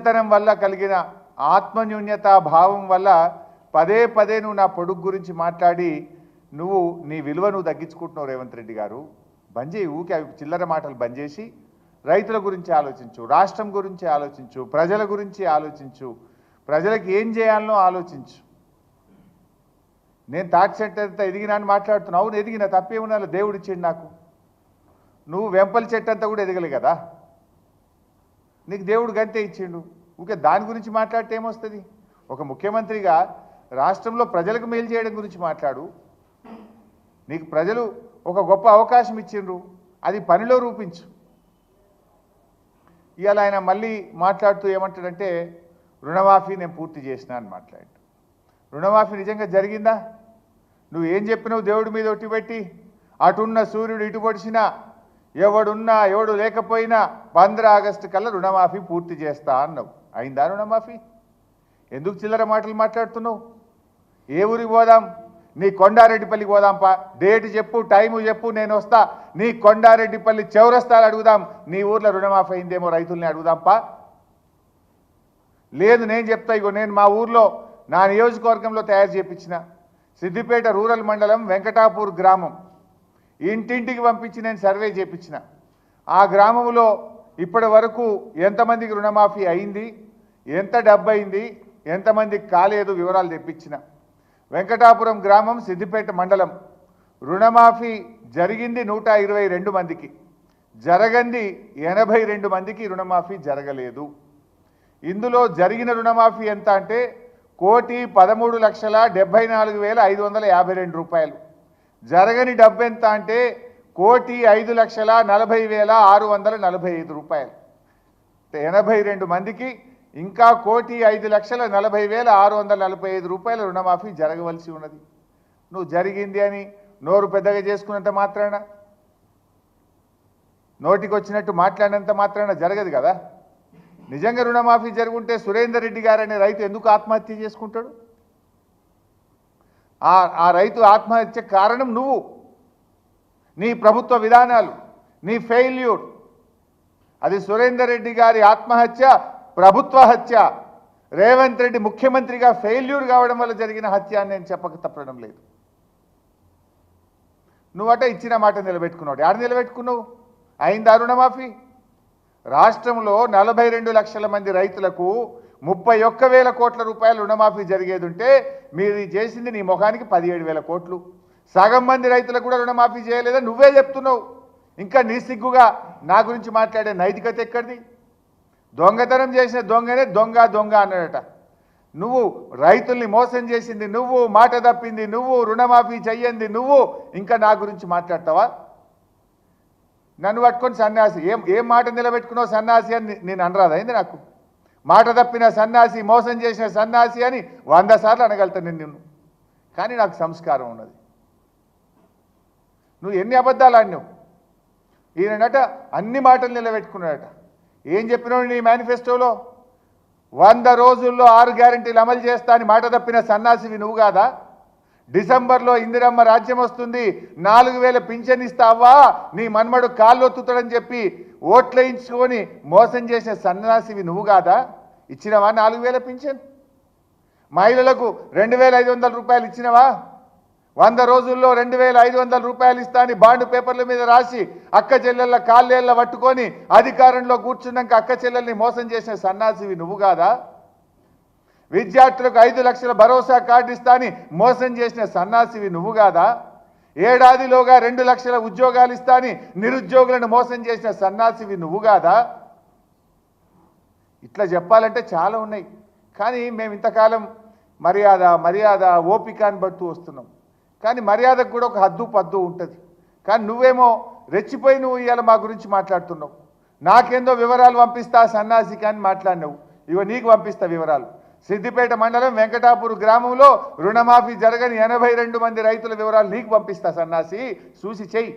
దొంగతనం వల్ల కలిగిన ఆత్మన్యూన్యతా భావం వల్ల పదే పదే నువ్వు నా పొడుగు గురించి మాట్లాడి నువ్వు నీ విలువ నువ్వు తగ్గించుకుంటున్నావు రేవంత్ రెడ్డి గారు. బంద్ చేయి, ఊకే అవి చిల్లర మాటలు బంద్ చేసి రైతుల గురించి ఆలోచించు, రాష్ట్రం గురించి ఆలోచించు, ప్రజల గురించి ఆలోచించు, ప్రజలకు ఏం చేయాలనో ఆలోచించు. నేను తాటి చెట్టు అంతా ఎదిగినా అని మాట్లాడుతున్నావు. అవును ఎదిగిన, తప్పేమున్నా దేవుడు ఇచ్చిండు నాకు. నువ్వు వెంపల చెట్టు అంతా కూడా ఎదగలే కదా, నీకు దేవుడు గంతే ఇచ్చిండు. ఊకే దాని గురించి మాట్లాడితే ఏమొస్తుంది? ఒక ముఖ్యమంత్రిగా రాష్ట్రంలో ప్రజలకు మేలు చేయడం గురించి మాట్లాడు. నీకు ప్రజలు ఒక గొప్ప అవకాశం ఇచ్చిండ్రు, అది పనిలో రూపించు. ఇవాళ ఆయన మళ్ళీ మాట్లాడుతూ ఏమంటాడంటే రుణమాఫీ నేను పూర్తి చేసిన అని మాట్లాడు. రుణమాఫీ నిజంగా జరిగిందా? నువ్వు ఏం చెప్పినావు? దేవుడి మీద ఒట్టి పెట్టి అటున్న సూర్యుడు ఇటు పొడిచినా ఎవడున్నా ఎవడు లేకపోయినా 15 ఆగస్టు కల్లా రుణమాఫీ పూర్తి చేస్తా అన్నావు. అయిందా రుణమాఫీ? ఎందుకు చిల్లర మాటలు మాట్లాడుతున్నావు? ఏ ఊరికి పోదాం? నీ కొండారెడ్డిపల్లికి పోదాంపా, డేట్ చెప్పు, టైము చెప్పు, నేను వస్తా. నీ కొండారెడ్డిపల్లి చౌరస్తాలు అడుగుదాం, నీ ఊర్లో రుణమాఫీ అయిందేమో రైతుల్ని అడుగుదాంపా. లేదు నేను చెప్తా, ఇగో నేను మా ఊర్లో నా నియోజకవర్గంలో తయారు చేయించిన సిద్దిపేట రూరల్ మండలం వెంకటాపూర్ గ్రామం ఇంటింటికి పంపించి నేను సర్వే చేయించిన. ఆ గ్రామంలో ఇప్పటి వరకు ఎంతమందికి రుణమాఫీ అయింది, ఎంత డబ్బు అయింది, ఎంతమందికి కాలేదు వివరాలు తెప్పించిన. వెంకటాపురం గ్రామం సిద్దిపేట మండలం రుణమాఫీ జరిగింది 122 మందికి, జరగంది 82 మందికి రుణమాఫీ జరగలేదు. ఇందులో జరిగిన రుణమాఫీ ఎంత అంటే 1,13,74,552 రూపాయలు. జరగని డబ్బు ఎంత అంటే 1,05,40,645 రూపాయలు. 82 మందికి ఇంకా 1,05,40,645 రూపాయల రుణమాఫీ జరగవలసి ఉన్నది. నువ్వు జరిగింది అని నోరు పెద్దగా చేసుకున్నంత మాత్రాన, నోటికి వచ్చినట్టు మాట్లాడినంత మాత్రాన జరగదు కదా. నిజంగా రుణమాఫీ జరుగుంటే సురేందర్ రెడ్డి గారు అనే రైతు ఎందుకు ఆత్మహత్య చేసుకుంటాడు? ఆ రైతు ఆత్మహత్య కారణం నువ్వు, నీ ప్రభుత్వ విధానాలు, నీ ఫెయిల్యూర్. అది సురేందర్ రెడ్డి గారి ఆత్మహత్య ప్రభుత్వ హత్య. రేవంత్ రెడ్డి ముఖ్యమంత్రిగా ఫెయిల్యూర్ కావడం వల్ల జరిగిన హత్య అని నేను చెప్పక తప్పడం లేదు. నువ్వట ఇచ్చిన మాట నిలబెట్టుకున్నావు. ఆడ నిలబెట్టుకున్నావు? అయిందా రుణమాఫీ? రాష్ట్రంలో 42 లక్షల మంది రైతులకు 31,000 కోట్ల రూపాయలు రుణమాఫీ జరిగేది ఉంటే మీరు చేసింది నీ ముఖానికి 17,000 కోట్లు. సగం మంది రైతులకు కూడా రుణమాఫీ చేయలేదా నువ్వే చెప్తున్నావు. ఇంకా నీ సిగ్గుగా నా గురించి మాట్లాడే నైతికత ఎక్కడిది? దొంగతనం చేసిన దొంగనే దొంగ దొంగ అన్నాడట. నువ్వు రైతుల్ని మోసం చేసింది నువ్వు, మాట తప్పింది నువ్వు, రుణమాఫీ చెయ్యంది నువ్వు, ఇంకా నా గురించి మాట్లాడతావా? నన్ను పట్టుకొని సన్యాసి, ఏం మాట నిలబెట్టుకున్నావు సన్యాసి అని నేను అనరాదైంది నాకు. మాట తప్పిన సన్యాసి, మోసం చేసిన సన్యాసి అని 100 సార్లు అనగలుగుతాను నిన్ను. కానీ నాకు సంస్కారం ఉన్నది. నువ్వు ఎన్ని అబద్ధాలు ఆడినావు. ఈయనట అన్ని మాటలు నిలబెట్టుకున్నాడట. ఏం చెప్పినావు నీ మేనిఫెస్టోలో? 100 రోజుల్లో 6 గ్యారెంటీలు అమలు చేస్తా అని మాట తప్పిన సన్యాసివి నువ్వు కాదా? డిసెంబర్లో ఇందిరమ్మ రాజ్యం వస్తుంది, 4,000 పింఛన్ ఇస్తావా, నీ మన్మడు కాళ్ళొత్తుతాడని చెప్పి ఓట్లేయించుకొని మోసం చేసిన సన్యాసివి నువ్వు కాదా? ఇచ్చినవా 4,000 పింఛన్? మహిళలకు 2,500 రూపాయలు ఇచ్చినవా? 100 రోజుల్లో 2,500 రూపాయలు ఇస్తా అని బాండ్ పేపర్ల మీద రాసి అక్క చెల్లెళ్ళ కాళ్ళేళ్ళ పట్టుకొని అధికారంలో కూర్చున్నాక అక్క చెల్లెల్ని మోసం చేసిన సన్యాసివి నువ్వు కాదా? విద్యార్థులకు 5 లక్షల భరోసా కార్డు ఇస్తా అని మోసం చేసిన సన్యాసివి నువ్వు కాదా? ఏడాదిలోగా 2 లక్షల ఉద్యోగాలు ఇస్తా అని నిరుద్యోగులను మోసం చేసిన సన్యాసివి నువ్వు కాదా? ఇట్లా చెప్పాలంటే చాలా ఉన్నాయి. కానీ మేము ఇంతకాలం మర్యాద ఓపికని బట్టు వస్తున్నాం. కానీ మర్యాదకు కూడా ఒక హద్దు పద్దు ఉంటుంది. కానీ నువ్వేమో రెచ్చిపోయి నువ్వు ఇవాళ మా గురించి మాట్లాడుతున్నావు. నాకేందో వివరాలు పంపిస్తా సన్నాసికి అని మాట్లాడినావు. ఇవో నీకు పంపిస్తా వివరాలు. సిద్దిపేట మండలం వెంకటాపూర్ గ్రామంలో రుణమాఫీ జరగని 82 మంది రైతుల వివరాలు నీకు పంపిస్తా సన్నాసి, చూసి చెయ్యి.